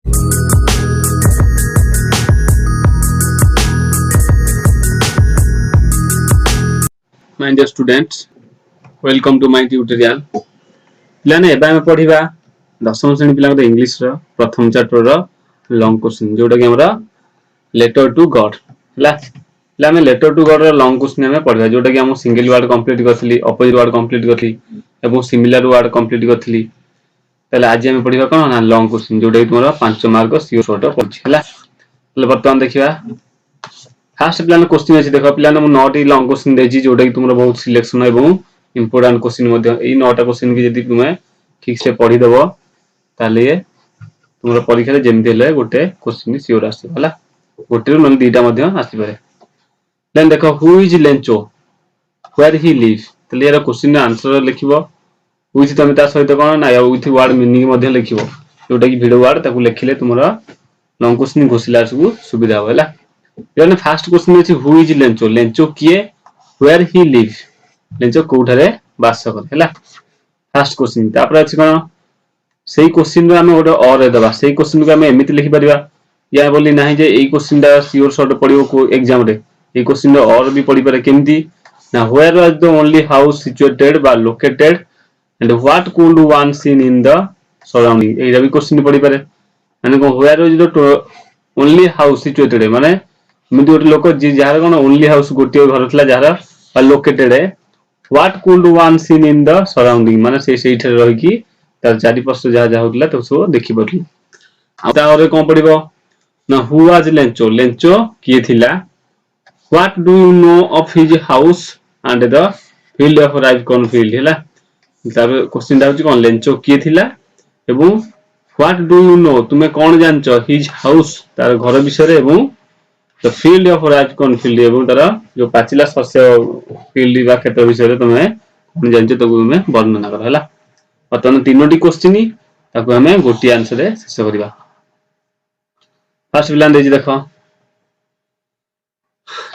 My dear students, welcome to my tutorial. पिलाने एबा में पढ़िबा दशम श्रेणी पिला इंग्लिश रो प्रथम चैप्टर रो लॉन्ग क्वेश्चन जोटा कि हमरा लेटर टू गॉड हला पिला में लेटर टू गॉड रो लॉन्ग क्वेश्चन में पढ़िबा जोटा कि हम सिंगल वर्ड कंप्लीट करथली अपोजिट वर्ड कंप्लीट करथली एवं सिमिलर वर्ड कंप्लीट करथली तले आज हम पढ़िबा कोन ना लॉन्ग क्वेश्चन जोटा कि तोरा 5 मार्क सियो शॉर्ट पढ़छि हला तले वर्तमान देखिबा फास्ट प्लान क्वेश्चन अछि देखो प्लान हम 9 टी लॉन्ग क्वेश्चन देछि जोटा कि तुमरा बहुत सिलेक्शन एवं इंपोर्टेंट क्वेश्चन मध्ये एई 9 टा क्वेश्चन कि यदि तुमे ठीक से पढ़ी देबो ताले तुमरा परीक्षा रे जेमति ले गोटे क्वेश्चन सियोर आसी हला गोटे मन दीटा मध्ये आसी पारे देन देखो who is Lencho where he live तले यार क्वेश्चन रे आंसर लिखिबो विथ तमे ता सहित कोन ना विथ वर्ड मीनिंग मध्ये लिखिबो जोटा कि वीडियो वर्ड ताकू लिखिले तुमरा लॉन्ग क्वेश्चन घोषिला सब सुविधा होला यानी फर्स्ट क्वेश्चन अछि हु इज लेंचो लेंचो किए वेयर ही लिव लेंचो कोठारे वास करे हैला फर्स्ट क्वेश्चन तापर अछि कोन सेही क्वेश्चन रे हम ओडे और देबा सेही क्वेश्चन को हम एमिति लिखि परिबा या बोली नाही जे एई क्वेश्चन दा सियोर शॉर्ट पडियो को एग्जाम रे एई क्वेश्चन रे और भी पडी पारे केमति ना where was the only house situated बा located and what could one seen in the surrounding एई भी क्वेश्चन पडी पारे माने को where was the only house situated माने मिति गोटे लोक जे जहार कोन ओनली हाउस गोटे घर थला जहार लोकेटेड है what could one seen in the surrounding माने से ठे रही की तार चारि पास जहा जहा होतला तो सो देखि पडली आ तारे कोन पडिबो ना हु वाज लेंचो लेंचो किए थिला what do you know of his house and the field of राइव corn field हैला तार क्वेश्चन दाउची कोन लेंचो किए थिला एवं व्हाट डू यू नो तुमे कोन जानचो हिज हाउस तार घर विषय एवं the field of राइव corn field एवं तार जो पाचिला शस्य फील्ड बा क्षेत्र विषय तुमे कोन जानचो तो तुमे वर्णना कर हैला अतन तीनोटी क्वेश्चन ताको हमें गोटी आंसर रे शेष करबा फर्स्ट प्लान देजी देखो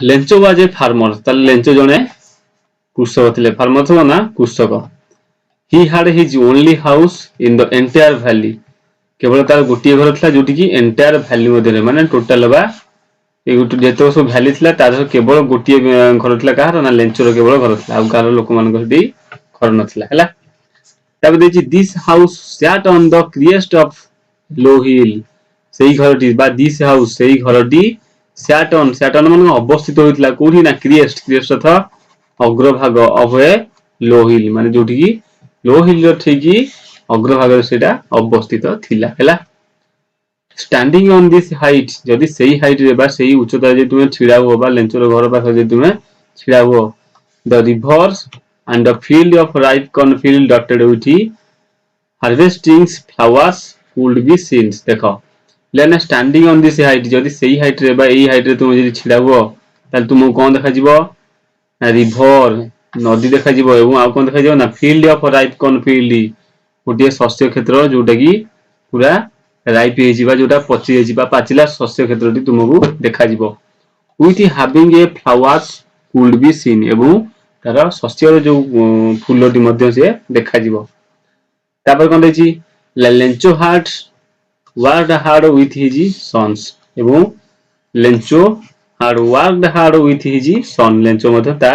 लेंचो वाज ए फार्मर तल लेंचो जने कृषक थिले फार्मर थो ना कृषक he had his only house in the entire valley केवल तार गोटी घर थला जोटी की एंटायर वैली मध्ये माने टोटल बा ए गोटी जेतो सब वैली थला तार केवल गोटी घर थला काहर ना लेंचो केवल घर थला आ कार लोक मान को डी घर नथला हैला तब देछि this house sat on the crest of low hill सेही घरटी बा दिस हाउस सेही घरटी सैट ऑन माने अवस्थित होइतला कोठी ना क्रिएस्ट था अग्रभाग ऑफ ए लो हिल माने जोठी की लो हिल रो ठीकी अग्रभाग रे सेटा अवस्थित थिला हैला स्टैंडिंग ऑन दिस हाइट जदी सेही हाइट रे बा सेही उच्चता जे तुमे छिडा हो बा लेंचर घर पास जे तुमे छिडा हो the reverse and the field of ripe cornfield dotted with harvesting flowers could be seen देखो लेने स्टैंडिंग ऑन दिस हाइट जदी सेही हाइट रे बा एई हाइट रे तुम जदी छिडाबो ताल तुमको कोन देखा जिवो रिवर नदी देखा जिवो एवं आ कोन देखा जिवो ना फील्ड ऑफ राइप कॉर्नफील्ड गोटे शस्य क्षेत्र जोटा की पूरा राइप हे जिबा जोटा पची हे जिबा पाचिला शस्य क्षेत्रटी तुमको देखा जिवो with having a flowers could be seen एवं तार शस्य जो फूलटी मध्ये से देखा जिवो तापर कोन देछि Lencho hard worked hard with his sons एवं Lencho hard worked hard with his son Lencho मध्ये ता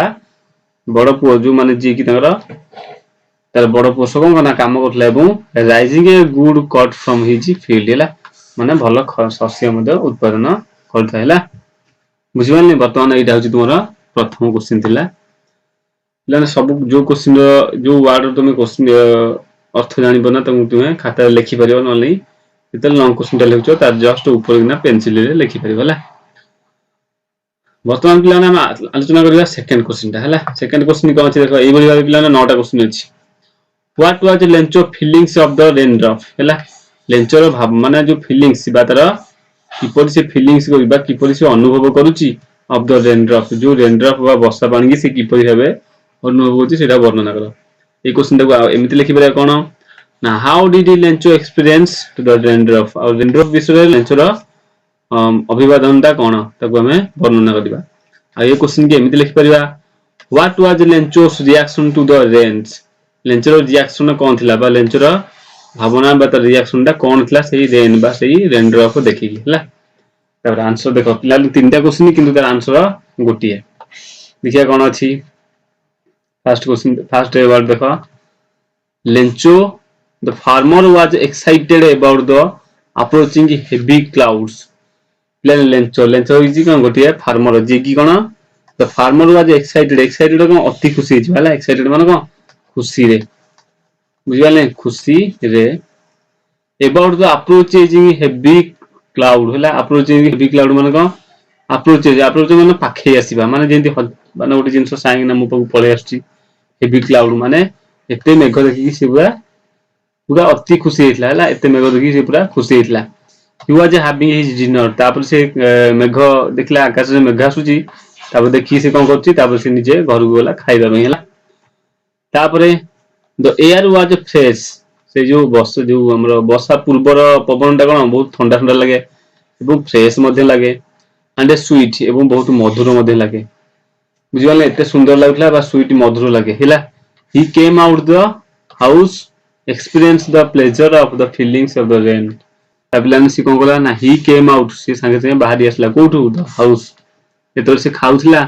बड़ पुओ जो माने जी की तार बड़ पोषक ना काम करथला एवं rising a good cut from his field हैला माने भलो शस्य मध्ये उत्पादन करथा हैला बुझिबानी वर्तमान एटा होची तुमरा प्रथम क्वेश्चन थिला लेकिन सब जो क्वेश्चन जो वर्ड तुम क्वेश्चन अर्थ जानि बना तुम खाता लिखि परियो न नै इते लॉन्ग क्वेश्चन लिखछो तार जस्ट ऊपर ना पेंसिल रे लिखि परियो हला वर्तमान पिलाने हम आलोचना करिया सेकंड क्वेश्चन ता हला सेकंड क्वेश्चन कोन छै देखो एई बली वाला पिलाने 9 टा क्वेश्चन अछि what was Lencho feelings of the raindrop हला लेंचो रो भाव माने जो फीलिंग्स बा तार किपरि से फीलिंग्स करबा किपरि से अनुभव करूची ऑफ द रेनड्रॉप जो रेनड्रॉप बा वर्षा पानी की से किपरि हेबे अनुभव होची सेटा वर्णना करो ए क्वेश्चन देखो एमिति लिखि परिया कोन ना how did Lencho experience to the raindrop और रेनड्रॉप विषय लेंचो रो अभिवादनता कोन ताको हमें वर्णना करबा आ ए क्वेश्चन के एमिति लिखि परिया what was Lencho's reaction to the rains Lencho reaction कोन थिला बा लेंचो भावना बा तार रिएक्शन टा कोन थिला सेही रेन बा सेही रेन ड्रॉप देखिकी हला। तापर आंसर देखो पिला तीनटा क्वेश्चन किंतु तार आंसर गोटिए। देखिया कोन अछि फर्स्ट क्वेश्चन फर्स्ट वर्ड देखो Lencho the farmer was excited about the approaching heavy clouds. प्लेन लेंचो लेंचो इजी कोन गोटिए फार्मर जे की कोन the farmer was excited excited कोन अति खुशी छि हला एक्साइटेड माने कोन खुशी रे बुझियाले खुशी रे about the approaching heavy cloud हला अप्रोचिंग हेवी क्लाउड माने कोन अप्रोच माने पाखे आसीबा माने जेंति माने गोटे जिंस साइन ना मु पकु पळे आछी हेवी क्लाउड माने एते मेघ देखि से पूरा पूरा अति खुशी हेतला हला एते मेघ देखि से पूरा खुशी हेतला। He was having his dinner तापर से मेघ देखला आकाश रे मेघ आसुची तापर देखि से कोन करची तापर से निजे घर को गला खाइबा में हला। तापर द एयर वाज फ्रेश से जो बस जो हमरो वर्षा पूर्वर पवनटा कोन बहुत ठंडा ठंडा लागे एवं फ्रेश मध्ये लागे एंड स्वीट एवं बहुत मधुर मध्ये लागे बुझियाले एते सुंदर लागला बा स्वीट मधुर लागे हला। He came out the house experience the pleasure of the feelings of the rain. तापिलाने सी कोन कला ना ही केम आउट से संगे संगे बाहरी आसला कोठू द हाउस एतो से खाउथला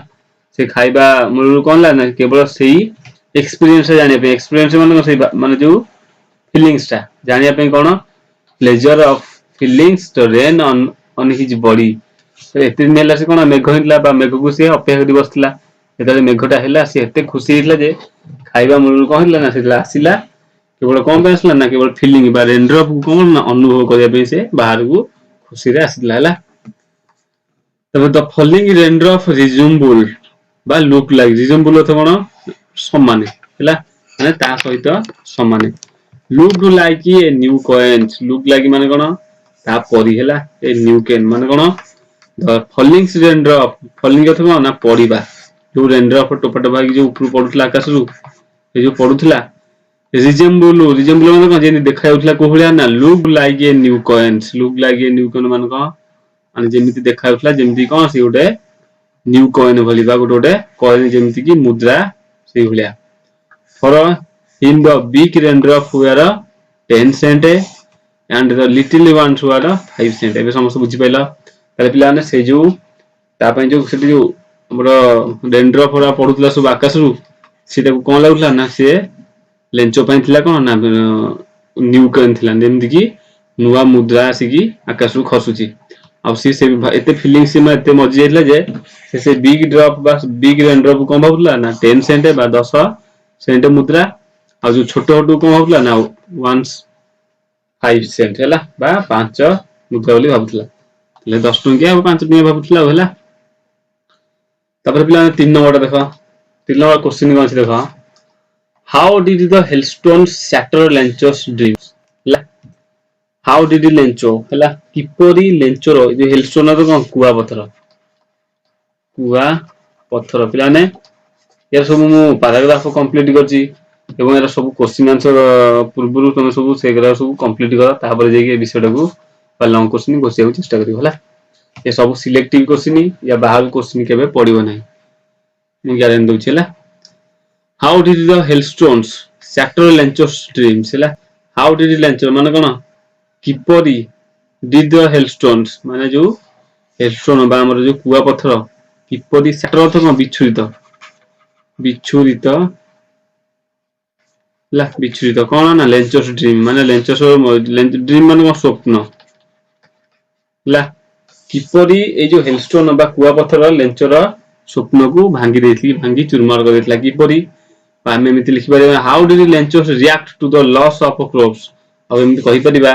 से खाइबा मूल कोन ला ना केवल सेही एक्सपीरियंस जानिया पे एक्सपीरियंस माने से माने जो फीलिंग्स ता जानिया पे कोन pleasure of feelings the rain on his body एते दिन होला से कोन मेघ हितला बा मेघ को से अपेक्षा करि बसला एतले मेघटा हैला से एते खुशी हितला जे खाइबा मूल कोन हितला ना सेला आसीला केवल कोन पे आसला ना केवल फीलिंग बा रेन ड्रॉप को कोन अनुभव करिया पे से बाहर को खुशी रे आसीला हला। तब द फॉलिंग रेन ड्रॉप रिज्यूम्बल बा लुक लाइक रिज्यूम्बल अथ कोन समान हला माने ता सहित समान look like a new coin look like माने कोन ता परी हला ए न्यू कॉइन माने कोन the falling rain drop falling अथवा ना पड़ीबा जो रेन ड्रॉप टोपा टोपा की जो ऊपर पडुतला आकाश रु ए जो पडुतला रिजेम्बल माने कोन जे देखा जाउतला कोहलिया ना look like a new coins look like a new coin माने कोन माने जेमिति देखा जाउतला जेमिति कोन से गोटे न्यू कॉइन भली बा गोटे कॉइन जेमिति की मुद्रा से भलिया। For in the big rain drop were 10 cent and the little ones were 5 cent एबे समस्त बुझी पाइला ताले पिलाने से जो तापै जो सेठी जो हमरो रेन ड्रॉप होरा पडुतला सब आकाश रु सेटा को कोन लागुतला ना से लेंचो पै थिला कोन ना न्यू कॉइन थिला जेमिति की नुवा मुद्रा आसीकी आकाश रु खसुची अब से एते फीलिंग से में एते मजी जाइतला जे से बिग ड्रॉप बा बिग रेन ड्रॉप कोन भाबुतला ना 10 सेंट बा 10 सेंट मुद्रा आ जो छोटो हटू कोन भाबुतला ना 5 सेंट हला बा 5 मुद्रा बोली भाबुतला ले 10 टंकिया 5 टंकिया भाबुतला हला। तापर पिला 3 नंबर देखो 3 नंबर क्वेश्चन कोन छै देखो how did the hailstone shatter Lencho's dreams हला हाउ डिड लेंचो हला किपरी लेंचो रो जो हेलस्टोन रो कोन कुआ पत्थर पिला ने यार सब मु पैराग्राफ कंप्लीट करची एवं यार सब क्वेश्चन आंसर पूर्वरु तुम सब सेगरा सब कंप्लीट कर तापर जे के विषय को बा लॉन्ग क्वेश्चन गोसिया को चेष्टा करियो हला। ये सब सिलेक्टिव क्वेश्चन या बाहर क्वेश्चन केबे पडिबो नै मु गारंटी दउछि हला। How did the hailstones shatter Lencho's dreams हला हाउ डिड लेंचो माने कोन किपरी डिड द हेलस्टोन्स माने जो हेलस्टोन बा हमर जो कुआ पत्थर किपरी शैटर अर्थ कोन बिच्छुरित ला बिच्छुरित कोन ना लेंचोस ड्रीम माने लेंचोस ड्रीम माने कोन स्वप्न ला किपरी ए जो हेलस्टोन बा कुआ पत्थर लेंचोर स्वप्न को भांगी चुरमार कर देतला किपरी आमे एमिति लिखि परिबा how did Lencho's react to the loss of crops अब एमिति कहि परिबा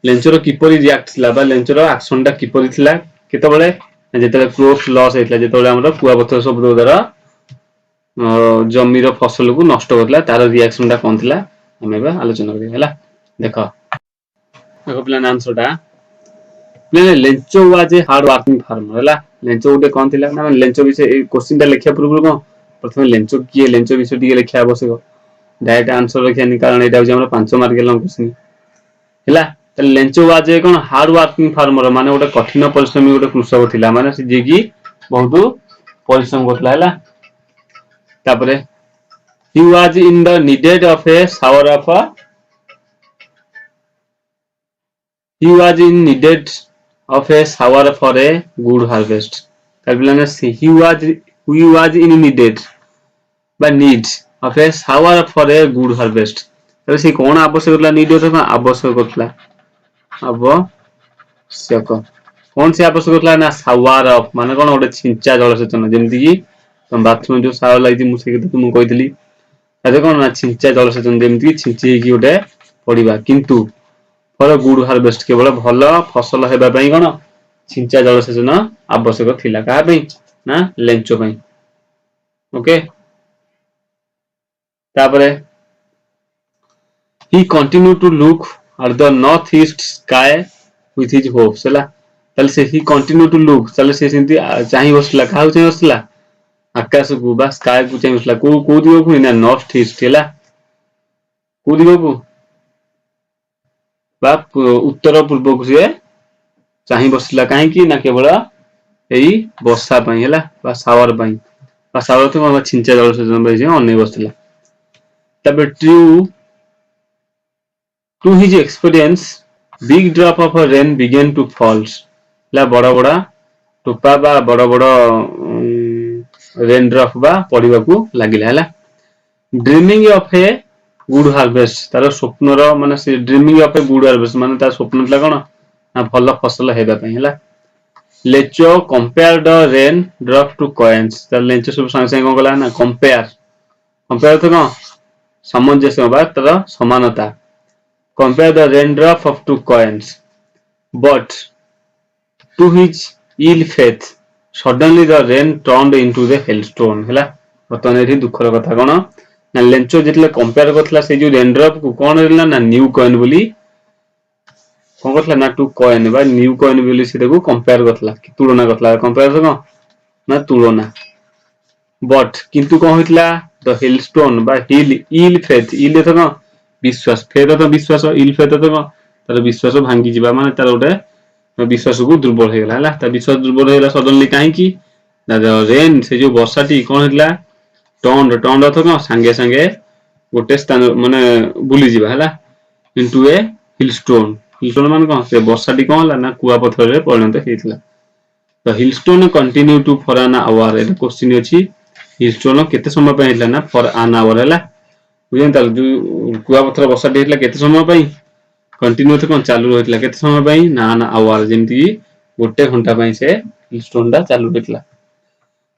लेंचोर किपरी रिएक्ट थिला बा लेंचोर एक्शन टा किपरी थिला केते बेले जेते क्रॉप्स लॉस हेतला जेते बेले हमर कुआ पत्थर सब द्वारा जमीर फसल को नष्ट करला तार रिएक्शन टा कोन थिला हमें बा आलोचना करिया हला। देखो प्लान आंसर टा Lencho was a hard working farmer हला लेंचो उडे कोन थिला ना लेंचो विषय क्वेश्चन टा लिखिया पूर्व को प्रथम लेंचो किए लेंचो विषय टिके लिखिया आवश्यक डायरेक्ट आंसर लिखियानी कारण एटा हो हमर 5 मार्क लॉन्ग क्वेश्चन हला। त Lencho was a cone hard working farmer माने ओटा कठिन परिश्रमी ओटा कृषक थिला माने से जे की बहुत परिश्रम करथला हला। तापरे he was in the needed of a shower of he was in needed of a shower for a good harvest ତାର ପିଲାମାନେ he was in needed ବା need of a shower for a good harvest ତାହେଲେ ସେ କଣ ଆବଶ୍ୟକ ଥିଲା need ଅର୍ଥ ଆବଶ୍ୟକ ଥିଲା ଆବଶ୍ୟକ कौन से आवश्यक ଥିଲା ନା ସାୱାର ଅଫ ମାନେ କଣ ଗୋଟେ ଛିଞ୍ଚା ଜଳସେଚନ ଯେମିତି କି ତମ ବାଥରୁମ ଯୋଉ ସାୱାର ଲାଗିଛି ମୁଁ ସେଇ କଥା ମୁଁ କହିଥିଲି ତାରେ କଣ ନା ଛିଞ୍ଚା ଜଳସେଚନ ଯେମିତି କି ଛିଞ୍ଚି ହେଇକି ଗୋଟେ ପଡିବା କିନ୍ତୁ ଫର ଗୁଡ ହାର୍ଭେଷ୍ଟ କେବଳ ଭଲ ଫସଲ ହେବା ପାଇଁ କଣ ଛିଞ୍ଚା ଜଳସେଚନ ଆବଶ୍ୟକ ଥିଲା କାହା ପାଇଁ ନା ଲେଞ୍ଚ ପାଇଁ ଓକେ ତାପରେ he continued to look at the northeast sky with his hopes ହେଲା ତାହେଲେ ସେ ହି କଣ୍ଟିନ୍ୟୁ ଟୁ ଲୁକ୍ ତାହେଲେ ସେ ସେମିତି ଚାହିଁ ବସିଥିଲା କାହାକୁ ଚାହିଁ ବସିଥିଲା ଆକାଶକୁ ବା ସ୍କାଏକୁ ଚାହିଁ ବସିଥିଲା କୋଉ ଦିଗକୁ ନା ନର୍ଥ ଇଷ୍ଟ ହେଲା କୋଉ ଦିଗକୁ ବା ଉତ୍ତର ପୂର୍ବକୁ ସିଏ ଚାହିଁ ବସିଥିଲା କାହିଁକି ନା କେବଳ ଏଇ ବର୍ଷା ପାଇଁ ହେଲା ବା ସାୱାର ପାଇଁ ବା ସାୱାର ତ କଣ ଛିଞ୍ଚା ଜଳସେଚନ ପାଇଁ ସେ ଅନେଇ ବସିଥିଲା ତାପରେ to his experience big drop of rain began to falls ହେଲା ବଡ ବଡ ଟୋପା ବା ବଡ ବଡ ରେନ୍ ଡ୍ରପ ବା ପଡିବାକୁ ଲାଗିଲା ହେଲା ଡ୍ରିମିଂ ଅଫ ଏ ଗୁଡ ହାର୍ଭେଷ୍ଟ ତାର ସ୍ୱପ୍ନର ମାନେ ସେ ଡ୍ରିମିଂ ଅଫ ଏ ଗୁଡ ହାର୍ଭେଷ୍ଟ ମାନେ ତାର ସ୍ୱପ୍ନ ଥିଲା କଣ ନା ଭଲ ଫସଲ ହେବା ପାଇଁ ହେଲା Lencho compare the rain drop to coins ତାର ଲେଞ୍ଚୋ ସବୁ ସାଙ୍ଗେ ସାଙ୍ଗେ କଣ କଲା ନା କମ୍ପେୟାର ତ କଣ ସାମଞ୍ଜସ୍ୟ ବା ତାର ସମାନତା compare the raindrop of two coins but to his ill faith suddenly the rain turned into the hailstone ହେଲା ବର୍ତ୍ତମାନ ଏଠି ଦୁଃଖର କଥା କଣ ନା ଲେଞ୍ଚୋ ଯେତେବେଳେ କମ୍ପେୟାର କରିଥିଲା ସେଇ ଯୋଉ ରେନଡ୍ରପ କୁ କଣ ହେଲା ନା ନ୍ୟୁ କଏନ ବୋଲି କଣ କରିଥିଲା ନା ଟୁ କଏନ ବା ନ୍ୟୁ କଏନ ବୋଲି ସେଟାକୁ କମ୍ପେୟାର କରିଥିଲା ତୁଳନା କରିଥିଲା କମ୍ପେୟାର କଣ ନା ତୁଳନା ବଟ୍ କିନ୍ତୁ କଣ ହେଇଥିଲା ଦ ହେଲଷ୍ଟୋନ ବା ଇଲ ଫେଥ ଇଲ ଅର୍ଥ କଣ विश्वास फेद तो विश्वास इल फेद तो तार विश्वास भांगी जीवा माने तार गोटे विश्वास को दुर्बल हो गला तार विश्वास दुर्बल हो गला सडनली काहेकी ना रेन से जो वर्षाटी कोन हेला टर्न अर्थ कोन संगे संगे गोटे स्थान माने बुली जीवा हला इनटू ए हिलस्टोन माने कोन से वर्षाटी कोन हला ना कुआ पत्थर रे परिणत हेतिला तो hailstone continue to for an hour एटा क्वेश्चन अछि हिलस्टोन केते समय पे हेला ना फॉर एन आवर हला बुझेन ताल जो कुआ पत्थर वर्षाटी हेतिला केते समय पई कंटिन्यू तो कोन चालू रहितला केते समय पई ना ना आवर जेमति गोटे घंटा पई से हिलस्टोन दा चालू रहितला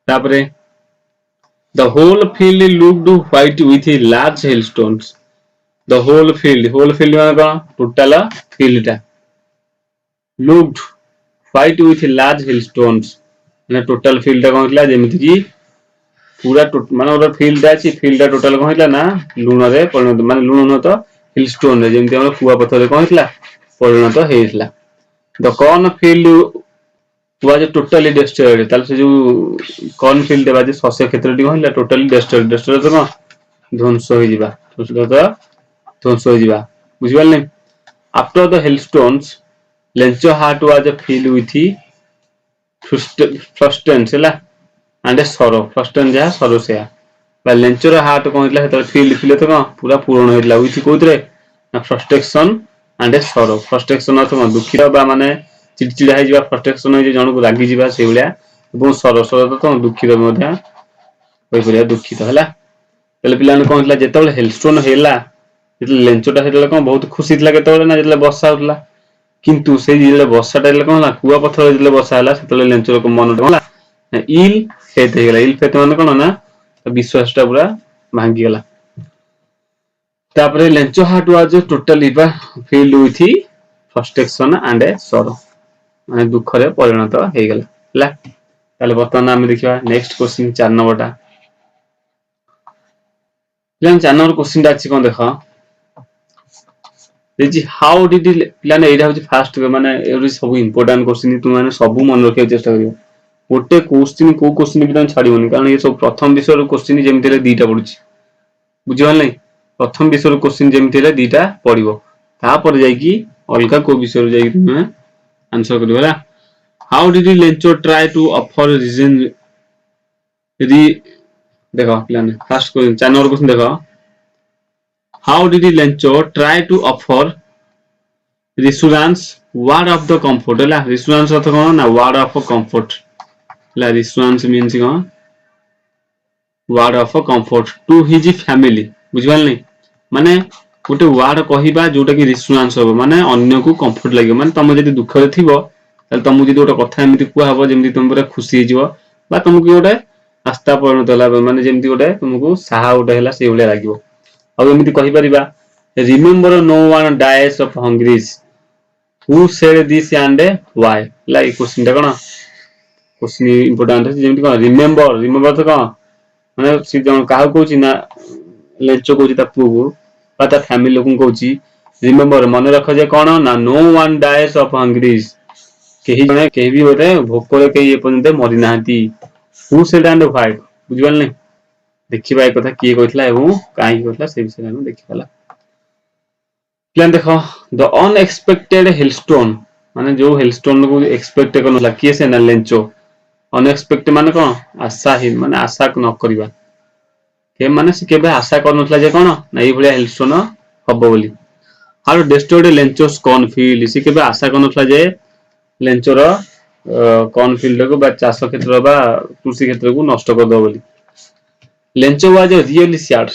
तापरे the whole field looked white with a large hailstones the whole field माने कोन टोटल फील्ड टा looked white with a large hailstones माने टोटल फील्ड टा कोन हितला जेमति की पूरा माने ओर फील्ड अछि फील्ड टोटल कोन हितला ना लूण रे परिणत माने लूण न तो हिलस्टोन रे जेमति हमर कुआ पत्थर रे कोन हितला परिणत हेइतला the corn field was totally destroyed ताल से जो कॉर्न फील्ड बाजे शस्य क्षेत्रटी कोन हितला टोटली डिस्ट्रॉयड तो कोन ध्वंस हो जिबा ध्वंस हो जिबा बुझिबाल नै after the hailstones Lencho heart was filled with frustrations हला एंड सरो फ्रस्टेंस जा सरो से बा लेंचोर हार्ट कोन हितला हेतर फील्ड तो कोन पूरा पूर्ण हितला विथ कोथरे ना फ्रस्ट्रेक्शन एंड सरो फ्रस्ट्रेक्शन अर्थ कोन दुखित बा माने चिड़चिड़ा हो जिबा फ्रस्ट्रेक्शन हो जे जण को लागी जिबा से हुलिया एवं सरो तो दुखित मध्य होई परिया दुखित हला तले पिलाने कोन हितला जेतेबेले हेलस्टोन हेला जेतेले लेंचोटा हेतले कोन बहुत खुशी थिला केतेबेले ना जेतेले वर्षा होतला किंतु से जेतेले वर्षाटा हेले कोन हला कुआ पत्थर जेतेले वर्षा हला सेतेले लेंचोर को मन होला इल फेथ हेला इल फेथ माने कोन ना विश्वासटा पूरा भांगी गेला तापरे लेंचो हार्ट वाज टोटली बा फील्ड विथ फ्रस्ट्रेक्शन एंड सरो माने दुख रे परिणत हे गेला हला ताले वर्तमान हम देखिबा नेक्स्ट क्वेश्चन 4 नंबरटा प्लान 4 नंबर क्वेश्चन टा अछि कोन देखा देखि हाउ डिड प्लान एटा होची फास्ट माने एरी सब इंपोर्टेंट क्वेश्चन तू माने सब मन रखिया चेष्टा करियो गोटे क्वेश्चन भी छाड़ीबनी कारण ये सब प्रथम विषय क्वेश्चन जेमति दीटा पड़ुची बुझिबा नै प्रथम विषय क्वेश्चन जेमति दीटा पड़िबो तापर जाई कि अलगा को विषय जाई तुमे आंसर करिबला how did Lencho try to offer reason री देखो प्लान फर्स्ट क्वेश्चन 4 नंबर क्वेश्चन देखो how did Lencho try to offer reassurance word of the comfort है रिसुआंस अर्थ कौन ना वार्ड ऑफ कंफर्ट है रिसुआंस मीन्स कौन word of comfort to his family बुझिपाल नहीं माने गोटे वार्ड कहवा जोटा कि रिसुआंस हो माने अन्य को कंफर्ट लगे माने तुम जब दुख रे थिबो ताले तुमको जब गोटे कथा एमती कुआ हबो जेमती तुम पूरा खुशी हो बा तुमको गोटे आस्था परिणत होला माने जेमती गोटे तुमको साहा गोटे हैला से भलिया लागिवो आ एमती कहि परिबा remember no one dies of hunger who said this and why like question टा कोन क्वेश्चन इंपोर्टेंट है जेमती कोन रिमेंबर तो कोन माने सी जन काहा कहूची ना लेंचो कहूची ता पुओ को बा ता फैमिली लोकन कहूची रिमेंबर मन रख जे कोन ना नो वन डाइज ऑफ हंग्रीज केही भी होते भोक रे केही एपर्यंत मरि नाहंती हु सेड एंड व्हाई बुझिबल नहीं देखिबा ए कथा किए कहथला एवं काहे कहथला से विषय हम देखिबला प्लान देखो द अनएक्सपेक्टेड हिलस्टोन माने जो हिलस्टोन को एक्सपेक्ट करनला किए से ना लेंचो अनएक्सपेक्टेड माने कोन आशाहीन माने आशा न करबा के माने से केबे आशा करनथला जे कोन ना ए भलिया हिलस्टोन हबो बोली हाउ डिस्ट्रॉयड लेंचोस कॉर्नफील्ड से केबे आशा करनथला जे लेंचोर कॉर्नफील्ड को बा चाष क्षेत्र बा कृषि क्षेत्र को नष्ट कर दो बोली लेंचो वाज रियली सैड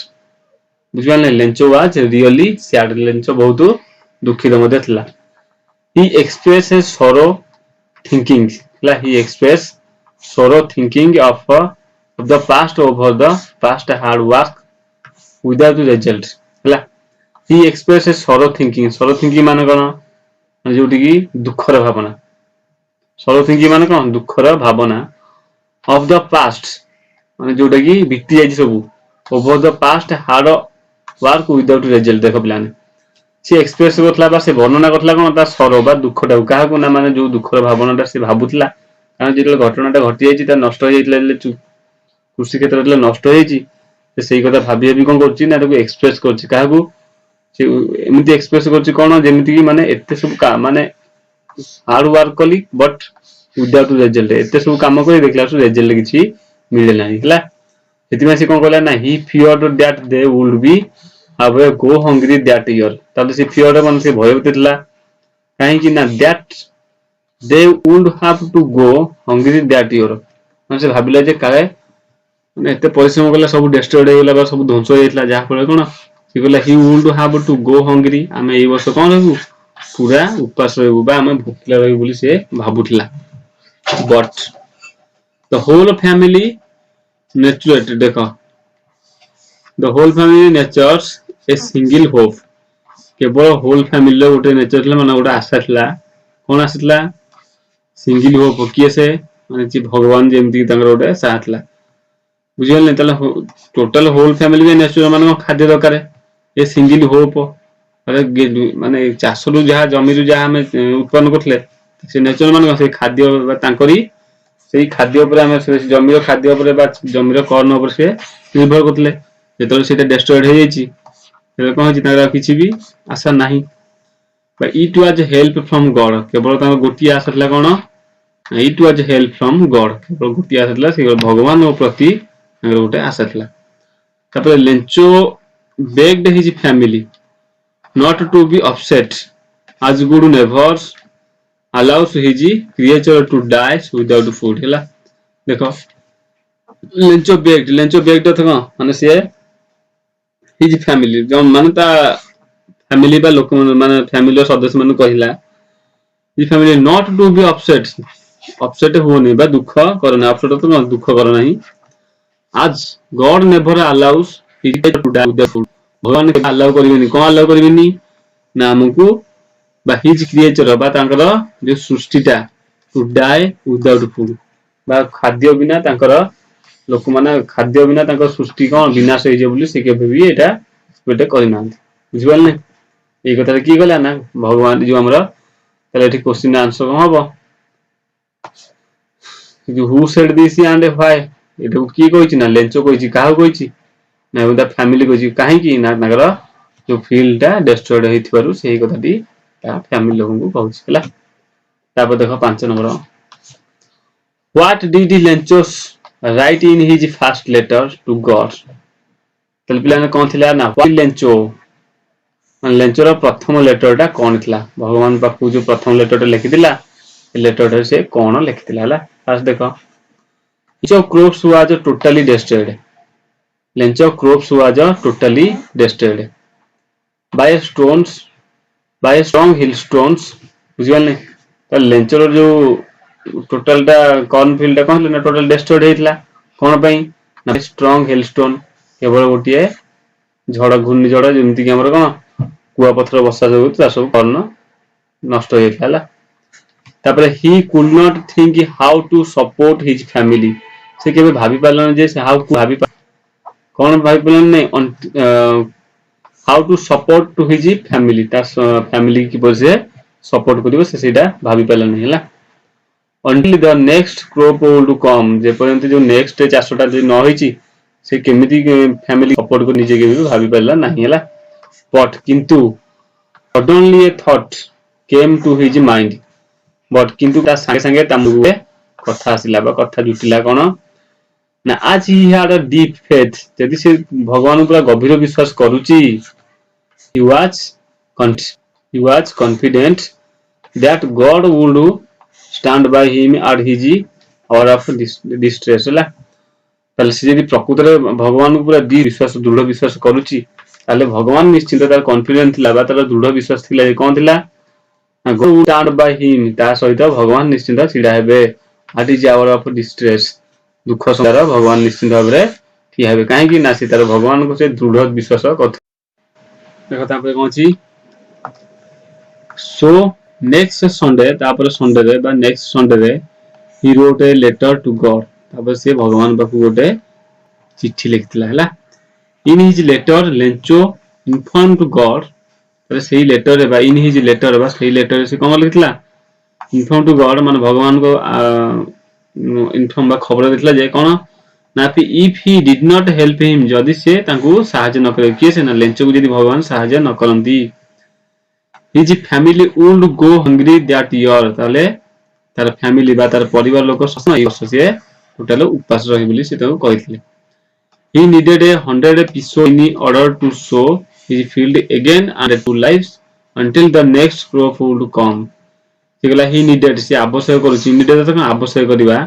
बुझिबा नै Lencho was really sad Lencho बहुत दुखित मध्य थिला he express his sorrow thinking ला he express sorrow thinking of the past over the past hard work without result ला he express his sorrow thinking माने कोन जोटी की दुखर भावना सॉरो थिंकिंग माने कोन दुखर भावना ऑफ द पास्ट माने जोटा की बीती जाई सब over the past hard work without result देखो प्लान से एक्सप्रेस करथला बा से वर्णना करथला कोन ता सरो बा दुखटा काहा को ना माने जो दुखर भावनाटा से भाबुथला कारण जेतले घटनाटा घटी जाईची ता नष्ट हो जाईतले कृषि क्षेत्र रे नष्ट हो जाईची से सही कथा भाबी भाबी कोन करची ना ताको एक्सप्रेस करची काहा को से एमिति एक्सप्रेस करची कोन जेमिति की माने एते सब का माने हार्ड वर्क कली बट विदाउट रिजल्ट एते सब काम करे देखला सो रिजल्ट किछि मिले नाही हला सेति से कोन कहला ना he feared that they would be अब गो हंग्री दैट ईयर ताले से फियर्ड मन से भय होतला काहे कि ना that they would have to go hungry that year मन से भाबिला जे काले माने एते परिश्रम कला सब डिस्ट्रॉयड हो गेला सब ध्वंस हो जाइतला जा फले कोन से कहला he would have to go hungry आमे ए वर्ष कोन रहू पूरा उपास रहू बा आमे भूखला रहू बोली से भाबुतला but the whole family nurtured देखो the whole family nurtures a single hope केवल होल फैमिली गोटे नेचर थला माने गोटे आशा थला कोन आसतला सिंगल होप किए से माने जे भगवान जेमती तांगर गोटे साथ थला बुझियल नै तले टोटल होल फैमिली नेचर माने खाद्य दरकार ए सिंगल होप अरे माने चासरु जहा जमीरु जहा हम उत्पन्न करथले से नेचर माने से खाद्य तांकरी सेही खाद्य ऊपर हम जमीर खाद्य ऊपर बा जमीर कर्ण ऊपर से निर्भर करथले जेतले सेटा डिस्ट्रॉयड हो जाईची तेरे कोन होची तारा किछि भी आशा नाही but it was help from God केवल तांको गोटी आसतला कोन it was help from God केवल गोटी आसतला से भगवान ओ प्रति गोटे आसतला तापर Lencho bagged his family not to be upset as good never allows his creature to die without food हैला देखो लेंचो बेग्ड तो माने से हिज फैमिली जो माने ता फैमिली बा लोक माने फैमिली सदस्य माने कहिला his family not to be upset होनी बा दुख करना अपसेट तो दुख करना ही आज God never allows his to die without food भगवान के अलाउ करिवेनी कोन अलाउ करिवेनी ना हमकु बा हिज क्रिएचर बा तांकर जो सृष्टिटा टू डाई विदाउट फूड बा खाद्य बिना तांकर लोक माने खाद्य बिना तांकर सृष्टि कोन विनाश होई जे बोली से केबे भी एटा बेटे करिना बुझिबल नै ए कथा की कहला ना भगवान जो हमरा तले एठी क्वेश्चन आंसर कोन हबो जो who said this and why एटा की कहिछि ना लेंचो कहिछि काहा कहिछि ना उदा फैमिली कहिछि काहे कि ना नगर जो फील्डटा डिस्ट्रॉयड होइथिबारु सेही कथाटी ता फैमिली लोगन को कहछि हला तापर देखो 5 number what did Lencho's write in his first letter to God तल प्लान कोन थिला ना व्हाट लेंचो लेंचर प्रथम लेटरटा कौन थिला भगवान पाखु जो प्रथम लेटरटा लिखिथिला ए लेटरटा से कौन लिखिथिला हला फास्ट देखो each of crops was totally destroyed length of crops was totally destroyed by stones by strong hailstones बुझिबल नै त लेंचर जो टोटल टा कॉर्न फील्ड कौन ना टोटल डिस्ट्रॉयड हेतला कोन पई ना स्ट्रांग हेलस्टोन केवल गोटिए झड़ घूर्णी झड़ जेमति कि हमर कोन कुआ पत्थर वर्षा जो ता सब कॉर्न नष्ट हेतला तापर he could not think how to support his family से केबे भाबी पालन जे से हाउ भाबी कोन भाबी पालन नै how to support to his family ता फैमिली की बसे सपोर्ट करिवो से सेटा भाबी पालन नै हला until the next crop will come जे पर्यंत जो नेक्स्ट चासटा जे न होईची से केमिति फैमिली सपोर्ट को निजे के भी भाबी पाला नाही हला बट किंतु suddenly a thought came to his mind but किंतु ता संगे संगे तमु कथा आसिला बा कथा जुटिला कोन ना आज he had a deep faith यदि से भगवान ऊपर गभीर विश्वास करूची he was confident that God would stand by him at his hour of distress हला ताले से यदि प्रकृत रे भगवान ऊपर दी विश्वास दृढ़ विश्वास करूची ताले भगवान निश्चित तार कॉन्फिडेंस थिला बा तार दृढ़ विश्वास थिला कोन थिला God would stand by him ता सहित भगवान निश्चित छिडा हेबे at his hour of distress दुख समय भगवान निश्चित भाबरे ठिया हेबे काहे कि ना से तार भगवान को से दृढ़ विश्वास कथ देखो तापर कोन छी सो नेक्स्ट संडे तापर संडे रे बा नेक्स्ट संडे रे he wrote a letter to God तापर से भगवान बाकू गोटे चिट्ठी लिखतिला हला in his letter Lencho inform to God तारे सेही लेटर रे बा इन हिज लेटर बा सेही लेटर से कोन लिखतिला इन्फॉर्म टू गॉड माने भगवान को इन्फॉर्म बा खबर देथिला जे कोन ना कि if he did not help him जदी से तांको सहायता न करे के से ना लेंचो को जदी भगवान सहायता न करंती his family would go hungry that year ताले तार फैमिली बा तार परिवार लोक ससना वर्ष से टोटल उपास रही बोली से तो कहितले he needed 100 piso in order to sow his field again and to lives until the next crop would come सेगला he needed से आवश्यक करूची needed तो आवश्यक करबा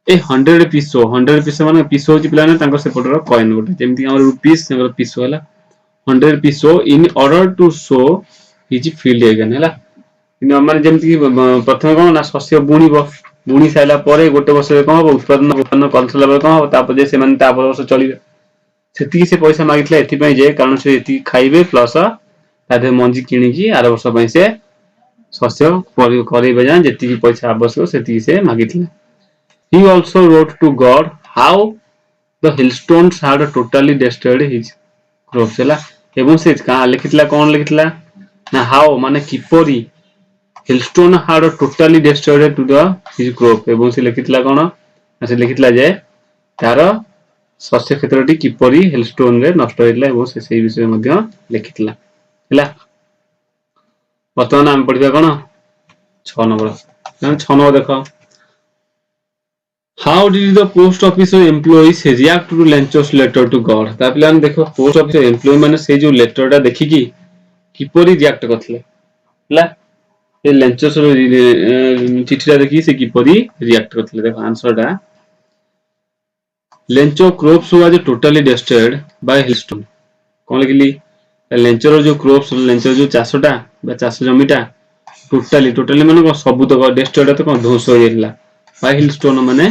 ए 100 piso माने piso होची पिलाने तांको से पटर कॉइन गोटे जेमति हमर रुपीस सेगर piso हला 100 piso in order to sow his field again हला इन माने जेमति प्रथम कोन ना शस्य बुणी साइला परे गोटे वर्ष रे कोन हो उत्पादन करथला बे कोन हो तापर जे से माने तापर वर्ष चलिबे सेति से पैसा मागितला एथि पई जे कारण से एथि खाइबे प्लस तादे मंजी किनि की आर वर्ष पई से शस्य करैबे जान जेति पैसा आवश्यक सेति से मागितला he also wrote to God how the hailstones had totally destroyed his crops हला एवं से का लिखितला कोन लिखितला ना हाउ माने किपरि hailstone had totally destroyed to the his crop एवं से लिखितला कोन से लिखितला जे तार शस्य क्षेत्रटी किपरि hailstone रे नष्ट होइतला एवं से सेही विषय मध्ये लिखितला हला वर्तमान हम पढिबा कोन 6 नंबर 6 नंबर देखो How did the post office employees react to Lencho's letter to God? तापिलान देखो पोस्ट ऑफिस एम्प्लॉय माने से जो लेटर टा देखि की किपरि रिएक्ट करथले हला ए लेंचोस चिठीटा देखि से किपरि रिएक्ट करथले देखो आंसर टा Lencho crops was totally destroyed by hailstone कोन लिखली लेंचर जो क्रॉप्स लेंचर जो चासटा बा चास जमीटा टोटली माने सब तो डिस्ट्रॉयड तो कोन ध्वंस हो गेला बाय हेलस्टोन माने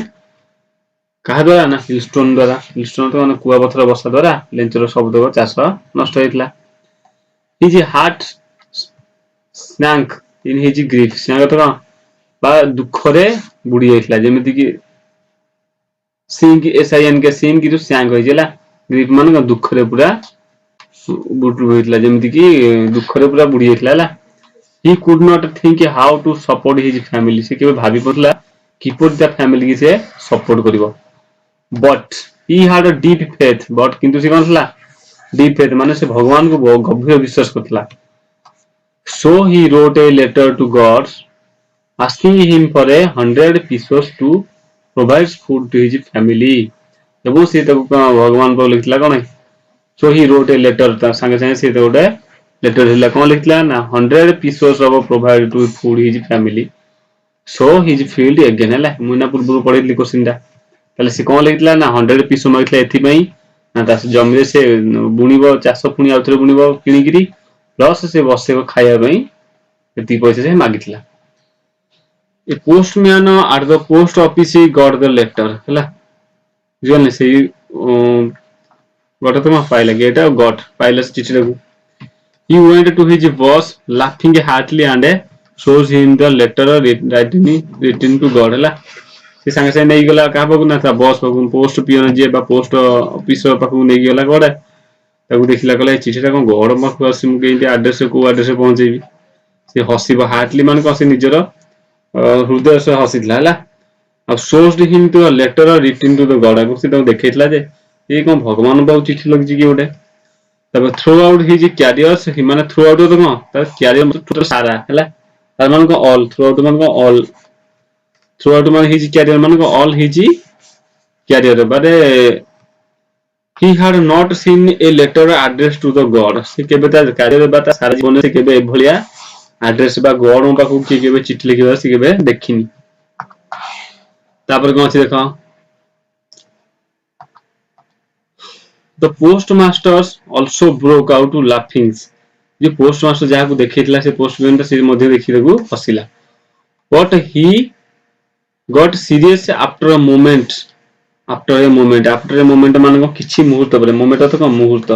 कहा द्वारा ना हिलस्टोन तो माने कुआ पत्थर वर्षा द्वारा लेंचर शब्द को चाष नष्ट होइतला his heart sank in his grief sank तो बा दुख रे बुडी जाइतला जेमिति कि सिंग एसआईएन के सिंग कि स्नैंक होइजला ग्रीफ माने दुख रे पूरा बुटु होइतला जेमिति कि दुख रे पूरा बुडी जाइतला हला he could not think how to support his family से केबे भाबी पड़ला किपर द फैमिली की से सपोर्ट करिवो but he had a deep faith but किंतु से कोन थला deep faith माने से भगवान को गभीर विश्वास करथला so he wrote a letter to God asking him for 100 pesos to provide food to his family एबो से तो भगवान को लिखला कोन so he wrote a letter ता संगे संगे से तो गोटे लेटर हिला कौन लिखला ना 100 pieces of provide to food his family so his field again है मुना पूर्व पढ़ी थी क्वेश्चन टा ताले से कौन लिखला ना 100 पीस मागितला एथि पई ना तास जमी से बुणीबो चाष पुणी आउथरे बुणीबो किणिगिरी प्लस से बसेबो खाया पई एति पैसा से मागितला a postman at the post office he got the letter हैला जोन से गॉट तो पाइला गेटा गॉट पाइला चिठी लगू he went to his boss laughing heartily and shows him the letter written to God हैला से संगे से नहीं गला का पाकू ना था बॉस पाकू पोस्ट पियन जे बा पोस्ट ऑफिसर पाकू नहीं गला गडा ताकू देखिला गला चिठीटा कोन गड पाकू आसी मु केंती एड्रेस को एड्रेस पहुंचेबी से हसीबा हार्टली मान को से निजर हृदय से हसीला हैला अब shows him to a letter written to the God को से तो देखैतला जे ये कोन भगवान बाबू चिठी लग जी के ओडे तब थ्रू आउट हिज कैरियर्स हि माने थ्रू आउट तो कोन तार कैरियर मतलब टोटल सारा हैला तार मान को ऑल थ्रू आउट मान को ऑल थ्रू आउट मान हिज कैरियर मान को ऑल हिज कैरियर बारे he had not seen a letter addressed to the god से केबे ता कैरियर बाता सारा जीवन से केबे ए भलिया एड्रेस बा गॉड पाखु के केबे चिठी लिखिबा से केबे देखिनी तापर कोन अछि देखो the postmasters also broke out laughing J postmaster जहा को देखैतला से पोस्टमैन त से मध्ये देखि देखु हसिला but he got serious after a moment मान को किछि मुहूर्त परे मोमेंट तो कोन मुहूर्त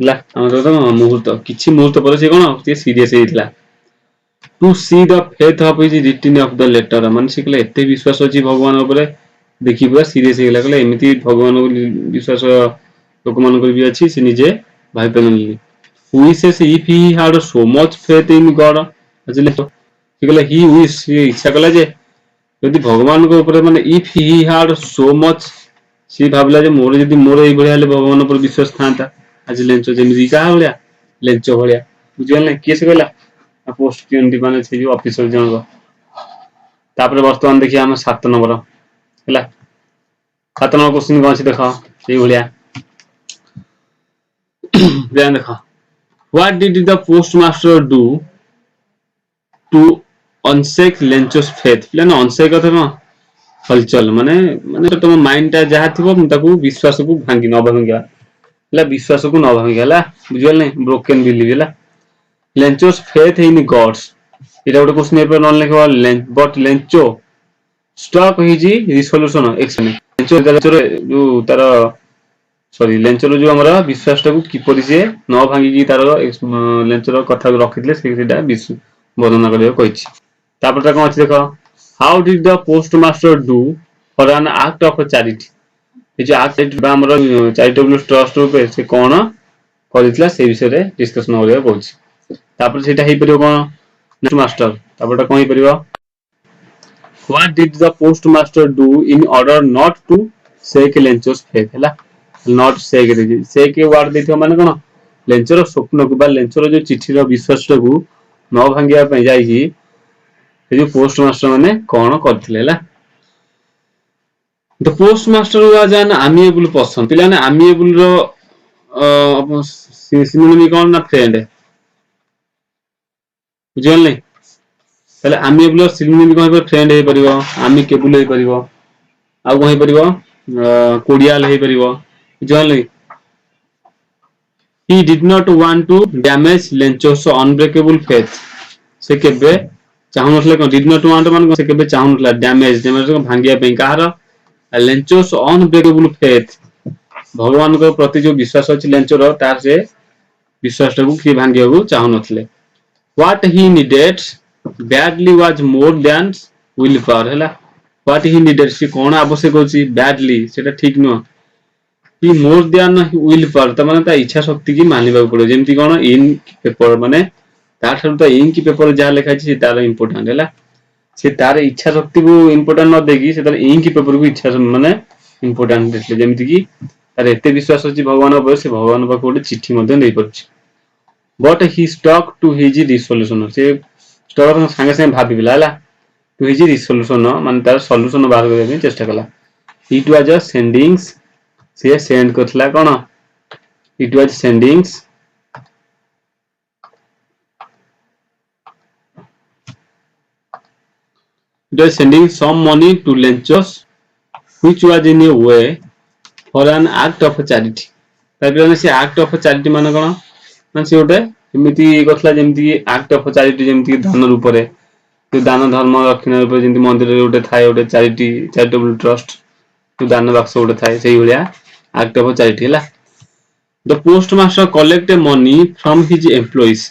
ला हमर तो मुहूर्त किछि मुहूर्त परे से कोन से सीरियस हेतला to see the faith of his written of the letter मान सिकले एते विश्वास अछि भगवान ऊपर देखि पूरा सीरियस हेला कले एमिति भगवान को विश्वास लोक मान को भी अछि से निजे भाई पेनली who says if he had so much faith in God अजले सिकले ही विश इच्छा कला जे यदि भगवान को ऊपर माने if he had so much सी भाबला जे मोर यदि मोर एई भलिया ले भगवान ऊपर विश्वास थांता आज लेंचो जेमि का होलिया लेंचो होलिया बुझियल नै के से कहला पोस्ट पियन माने छै जो ऑफिसर जन को तापर वर्तमान देखिया हम 7 नंबर हैला 7 नंबर क्वेश्चन कोन छै देखो सेई भलिया ध्यान देखो what did the postmaster do to unshake Lencho's faith प्लान अनसेक कथा न हलचल माने माने तुम माइंड ता जहा थिबो ताकू विश्वास को भांगी न भांगिया ला विश्वास को न भांगियाला बुझियल नै ब्रोकन बिलीव हैला लेंचोस फेथ इन गॉड्स इटा ଗୋଟେ क्वेश्चन पेपर न लिखवा but Lencho stuck his resolution action Lencho जो तार सॉरी लेंचो जो हमरा विश्वास को किपरि से न भांगी की तार लेंचो कथा रखितले सेटा वर्णना करियो कहिछि तापर ता कोन अछि देखो how did the postmaster do for an act of charity ए जो एक्ट बा हमरा चैरिटेबल ट्रस्ट रूपे से कोन करितला से विषय रे डिस्कशन होरियो कहछि तापर सेटा हेइ परियो कोन नेक्स्ट मास्टर तापर ता कोन हेइ परियो what did the postmaster do in order not to shake Lencho's faith हैला नॉट शेक रे शेक वर्ड देथियो माने कोन लेंचोर स्वप्न को बा लेंचोर जो चिठी रो विश्वास को न भांगिया पे जाई कि ए जो पोस्टमास्टर माने कोन करथिले हैला the postmaster was an amiable person पिला ने अमिएबल रो सिनोनिम कोन ना फ्रेंड बुझल नै तले अमिएबल सिनोनिम कोन पर फ्रेंड हे परिबो अमिकेबल हे परिबो आ कोन हे परिबो कोडियल हे परिबो बुझल नै he did not want to damage Lencho's unbreakable faith से केबे चाहनथले को did not want मान से केबे चाहनथला डैमेज को भांगिया पे कहार Lencho's unbreakable faith भगवान को प्रति जो विश्वास अछि लेंचोर तार से विश्वास को की भांगिया को चाहनथले what he needed badly was more than will power हैला what he needed से कोन आवश्यक होछि badly सेटा ठीक न कि मोर देन विल पावर त माने ता इच्छा शक्ति की मानिबा पड़ो जेमति कोन इन पेपर माने तार सब त इन की पेपर जा लिखा छी तार इंपोर्टेंट हैला से तार इच्छा शक्ति को इंपोर्टेंट न देगी से तार इन की पेपर को इच्छा माने इंपोर्टेंट देले जेमति की तार एते विश्वास अछि भगवान ऊपर से भगवान पर कोड चिट्ठी मध्ये नै परछि but he stuck to his resolution से स्टक संगे संगे भाबिला हैला टू हिज रिसोल्यूशन माने तार सॉल्यूशन बाहर करे चेष्टा कला इट वाज अ सेंडिंग्स से सेंड करथला कोन it was sending some money to Lenchos which was in a way for an act of charity. ताकि से act of charity मान कौन मान से गोटे एमती करला जेमती act of charity जेमती धन रूप रे तो दान धर्म दक्षिण रूप जेमती मंदिर रे गोटे थाए गोटे चैरिटेबल ट्रस्ट तो दान बक्स गोटे थाए सेही भलिया act of charity हला. The postmaster collect money from his employees.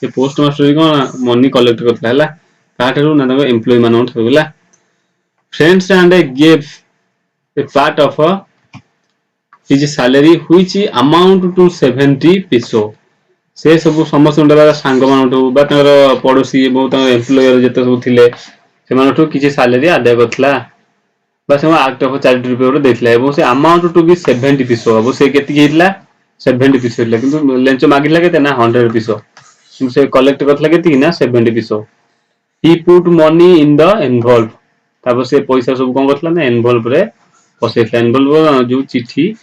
The postmaster कौन money collect करला हला काठरू ना तंग एम्प्लॉय मानन थला. Friends and gave a part of his salary which amount to 70 peso. से सब समस्त सांग मानठू बा तंगर पड़ोसी एवं तंगर एम्प्लॉयर जते सब थिले से मानठू किछि सैलरी आदाय करथला बा से एक्ट ऑफ चैरिटी रुपए रो देथला एवं से अमाउंट टू बी 70 peso अब से केति हेतला 70 peso हेतला किंतु लेंचो मागिला केते ना 100 peso किंतु से कलेक्ट करथला केति ना 70 peso. He put money in the envelope. तापर से पैसा सब कोन करथला ना एनवलप रे पसेथला. एनवलप जो चिट्ठी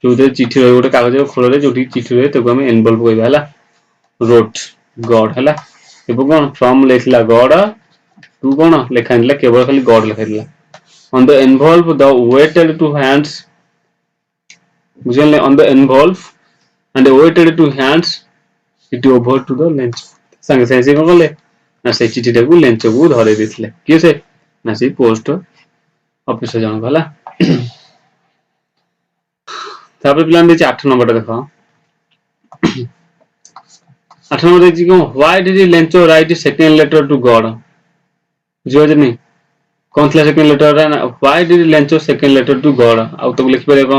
जो चिट्ठी रे गोटे कागज खोल रे जोठी चिट्ठी रे तको हम एनवलप कहबा हला. रोट गॉड हला एबो कोन फ्रॉम लेखला गॉड टू कोन लेखाइला केवल खाली God लेखाइला. On the envelope the waited to hands usually on the envelope and waited to hands it over to the lench. संग से कोन करले ना से चिट्ठी टाकू लेंच को धरे देथिले कि से ना से पोस्ट ऑफिस जण गला. तापर प्लान दे 8 नंबर देखो 8 नंबर देखि को why did Lencho write second letter to God जो नहीं कौन था सेकंड लेटर ना why did Lencho second letter to God आउ तो लिख परे को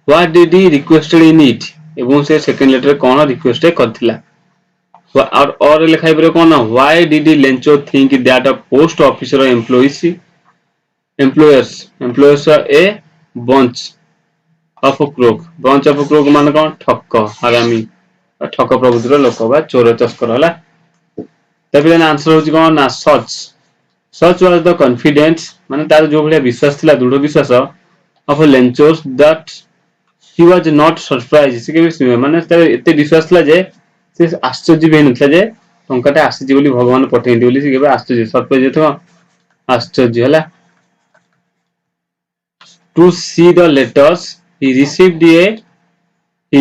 what did he requested in it एवं से सेकंड लेटर कोन रिक्वेस्ट करथिला और लिखाई परे कोन why did Lencho think that a post officer employers a bunch of crook मान कोन ठक हरामी ठक प्रवृत्तिर लोक बा चोर तस्कर हला. तबे आंसर होची कोन ना such was the confidence माने तार जो भलिया विश्वास थिला दृढ़ विश्वास of Lenchos that he was not surprised से के माने तार एते विश्वास थिला जे से आश्चर्य भी नथला जे टंकाटा आसी बोली भगवान पठेंदी बोली से के आश्चर्य सरप्राइज जेतो आश्चर्य हला. To see the letters he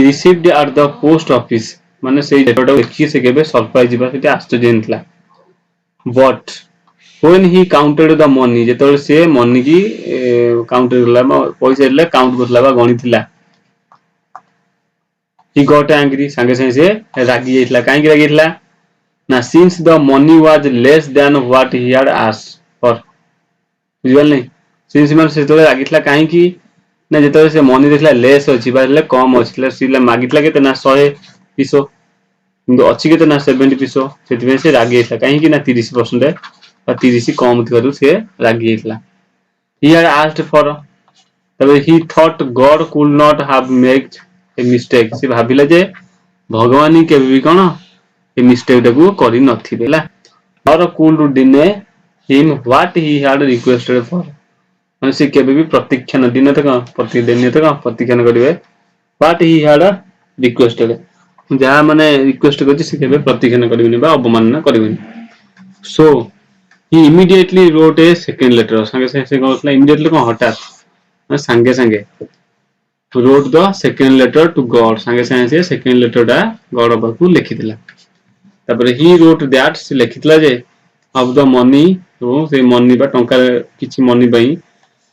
received at the post office माने से लेटर देखि से केबे सरप्राइज बा सेते आश्चर्य नथला. But when he counted the money जेतोल से मनी की काउंट करला पैसा ले काउंट करला बा गणी थिला he got angry संगे संगे से रागी जाइतला काहे की रागी थिला ना since the money was less than what he had asked for बुझल नहीं since मन से तोले रागी थिला काहे की ना जेतोल से मनी देखला लेस अछि बाले कम अछि सिला मागितला केते ना 100 peso किंतु अछि केते ना 70 peso सेति से रागी जाइतला काहे की ना 30% और 30 कम थरू से रागी जाइतला. he had asked for तबे he thought God could not have made a mistake से भाबिला जे भगवान ही केबे भी कोन ए मिस्टेक टाकू करि नथिबेला और could deny him what he had requested for माने से केबे भी प्रतीक्षा न दिन तक प्रतिदिन तक प्रतीक्षा न करिवे what he had requested जहा माने रिक्वेस्ट करछि से केबे प्रतीक्षा न करिवेनी बा अवमानना करिवेनी. so he immediately wrote a second letter संगे से कहला immediately को हठात माने संगे संगे wrote the second letter to God संगे से second letter टा गॉड बाकू लिखितला. तापर he wrote that से लिखितला जे of the money तो से मनी बा टंका किछि मनी बई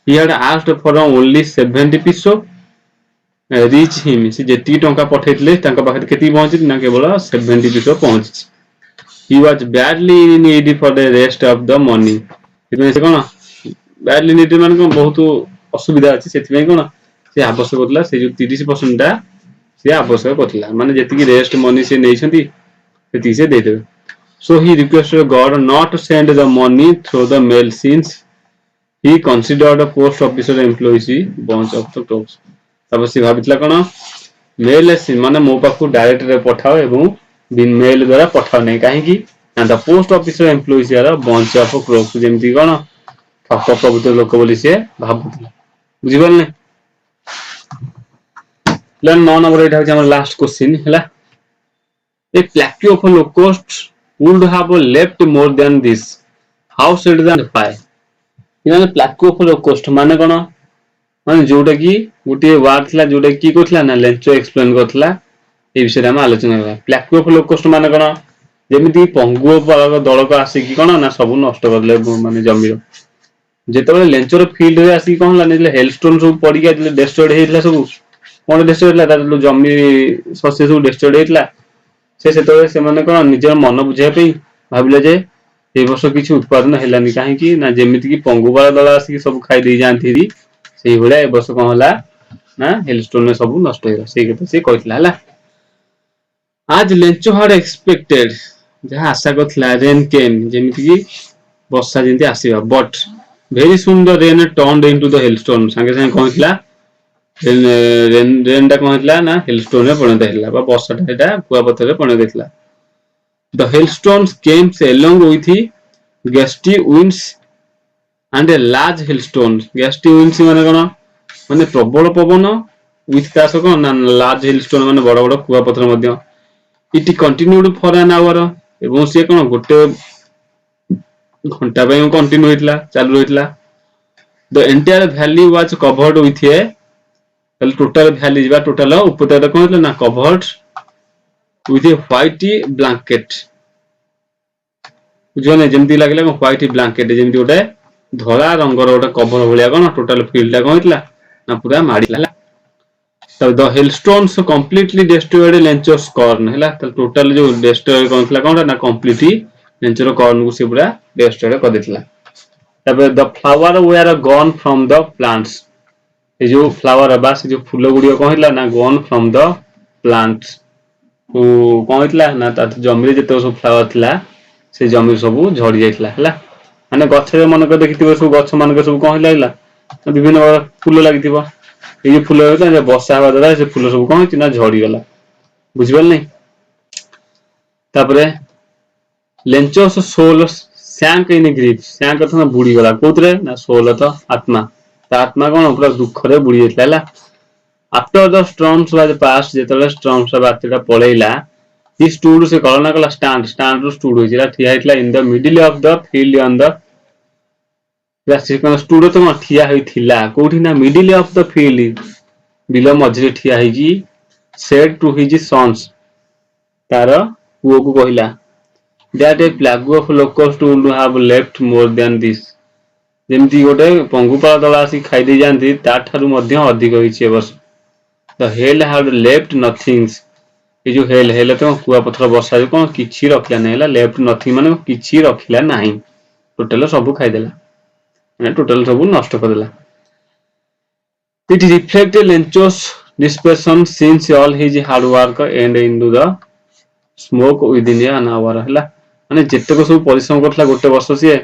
he had asked for only 70 peso reach him से जेती टंका पठेतले तांका पाखे केती पहुंची ना केवल 70 peso पहुंची. he was badly in need for the rest of the money इतने से कोन badly need मान को बहुत असुविधा अछि सेति में कोन से आवश्यक होतला से जो 30% टा से आवश्यक होतला माने जेति की रेस्ट मनी से नै छथि सेति से दे देबे. so he requested God not to send the money through the mail since he considered a post officer employee bunch of the crooks. तब से भाबितला कोन मेल से माने मो पाखु डायरेक्ट रे पठाओ एवं बिन मेल द्वारा पठाओ नै काहे की ना द पोस्ट ऑफिसर एम्प्लॉइज यार बंच ऑफ क्रोक्स जेमती कोन ठक प्रभुत्व लोक बोली से भाबुतला बुझिबल नै. ପିଲାମାନେ 9 नंबर एटा होची हमर लास्ट क्वेश्चन हैला ए plateau of a locust would have left more than this how should they identify पिलाने plateau of a locust माने कोन माने जोटा की गोटे वार्ड थिला जोटा की कोथला ना लेंचो एक्सप्लेन करथला ए विषय हम आलोचना करबा plateau of a locust माने कोन जेमिति पंगुओ पराग दलक आसी की कोन ना सब नष्ट करले माने जमीर जेतबे लेंचर फील्ड रे आसी कोन ला नेले हेलस्टोन सब पड़ी गया डिस्ट्रॉयड हेतला सब कोन डिस्ट्रॉयड हेतला ता जमी सस्य सब डिस्ट्रॉयड हेतला से सेतबे से माने कोन निजर मन बुझे पई भाबिले जे ए वर्ष किछि उत्पादन हेलानी काहे की ना जेमिति की पंगुबाला दल आसी सब खाइ दे जानथि सेही भले ए वर्ष कोन होला ना हेलस्टोन में सब नष्ट हेला सेही कथा से कहथला हला आज लेंचो हार्ड एक्सपेक्टेड जहा आशा करथला रेन केम जेमिति की वर्षा जेंति आसीबा but very soon the rain turned into the hailstone संगे संगे कहथला रेन टा कहथला ना हेलस्टोन रे परिणत हेला बा वर्षा टा एटा कुआपथर रे परिणत हेला the hailstones came along with gusty winds and a large hailstone gusty winds माने कोन माने प्रबल पवन विथ तास कोन ना लार्ज हेलस्टोन माने बड़ बड़ कुआपथर मध्ये it continued for an hour एवं से कोन गोटे घंटा पे कंटिन्यू होइतला चालू होइतला the entire valley was covered with a total valley बा टोटल उपत्यका कोन होइतला ना covered with a white blanket जोने जेमति लागला व्हाइट ब्लैंकेट जेमति गोटे धला रंगर गोटे कवर भलिया कोन टोटल फील्ड ला कोन होइतला ना पूरा माडिला तो द हेलस्टोन्स कंप्लीटली डिस्ट्रॉयड लेंचोस कॉर्न हैला तो टोटल जो डिस्ट्रॉय कोनथला कोन ना कंप्लीटली लेंचर कॉर्न को से पूरा डिस्ट्रॉय कर देतला तबे the flower were gone from the plants ए जो फ्लावर बा से जो फूल गुडियो कहला ना गॉन फ्रॉम द प्लांट्स तो कहतला ना ता जमी जते सब फ्लावर थिला से जमी सब झड़ी जाइतला हैला माने गछ रे मन को देखिथिबो सब गछ मन को सब कहला हैला विभिन्न फूल लागिथिबो ए जो फूल होता है वर्षा हवा द्वारा से फूल सब कहछि ना झड़ी गला बुझबल नै तापरे लेंचोस सोल सैंक इन ग्रीफ सैंक तो बुड़ी गला कोतरे ना सोल तो आत्मा ता आत्मा कोन पूरा दुख रे बुड़ी जेतला after the storms was pass जेतले स्टॉर्म्स बातटा पळेला ही स्टूड से कलना कला स्टैंड स्टैंड रो स्टूड होइला ठिया हितला in the middle of the field on the रासिकन स्टूड तो ठिया होइथिला कोठी ना middle of the field below मझरे ठिया हिजी सेड टू हिज सन्स तार पुओ को कहिला that a plague of locust would have left more than this जेमती गोटे पंगुपाल दल आसी खाइ दे जानती ता ठारु मध्ये अधिक होइछि एबस the hail had left nothings ए जो हेल तो कुआ पत्थर वर्षा जो कोन किछि रखला नै हला लेफ्ट नथिंग माने किछि रखला नाही टोटल सब खाइ देला माने टोटल सब नष्ट कर देला इट रिफ्लेक्ट लेंचोस dispersion since all his hard work and into the smoke within an hour हला माने जेतक सब परिश्रम करथला गोटे वर्ष से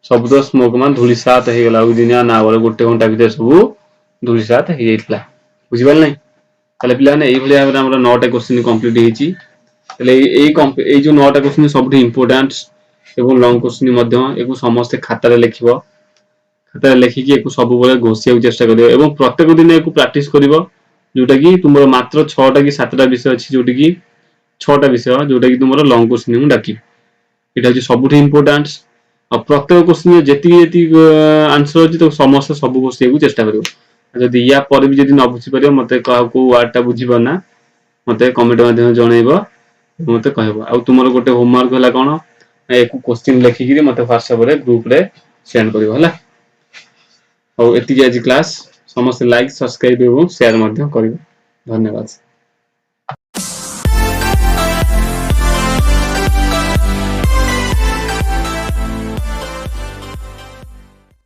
सब तो स्मोक मान धूली साथ हे गला विदिन एन आवर गोटे घंटा भीतर सब धूली साथ हे जाइतला बुझिबल नै तले पिला ने एई भली भाबरे हमरा 9 टा क्वेश्चन कंप्लीट हेची तले एई जो 9 टा क्वेश्चन सबथि इंपोर्टेंट एवं लॉन्ग क्वेश्चन मध्ये एकु समस्त खाता रे लिखिबो खाता रे लिखि कि एकु सब बेले घोषिया चेष्टा करियो एवं प्रत्येक दिन एकु प्रैक्टिस करिवो जोटा कि तुमरो मात्र 6 टा कि 7 टा विषय अछि जोटी कि 6 टा विषय जोटा कि तुमरो लॉन्ग क्वेश्चन मु डाकी एटा जे सबथि इंपोर्टेंट आ प्रत्येक क्वेश्चन जेति आंसर अछि तो समस्त सब घोषिया को चेष्टा करियो जदि या पर भी जदि न बुझी परियो मते कह को वर्ड टा बुझिबो ना मते कमेंट माध्यम जणैबो मते कहबो आ तुमरो गोटे होमवर्क होला कोन एक क्वेश्चन लिखि कि मते WhatsApp रे ग्रुप रे सेंड करियो हला और एति जे आज क्लास समस्त लाइक सब्सक्राइब एवं शेयर माध्यम करियो धन्यवाद।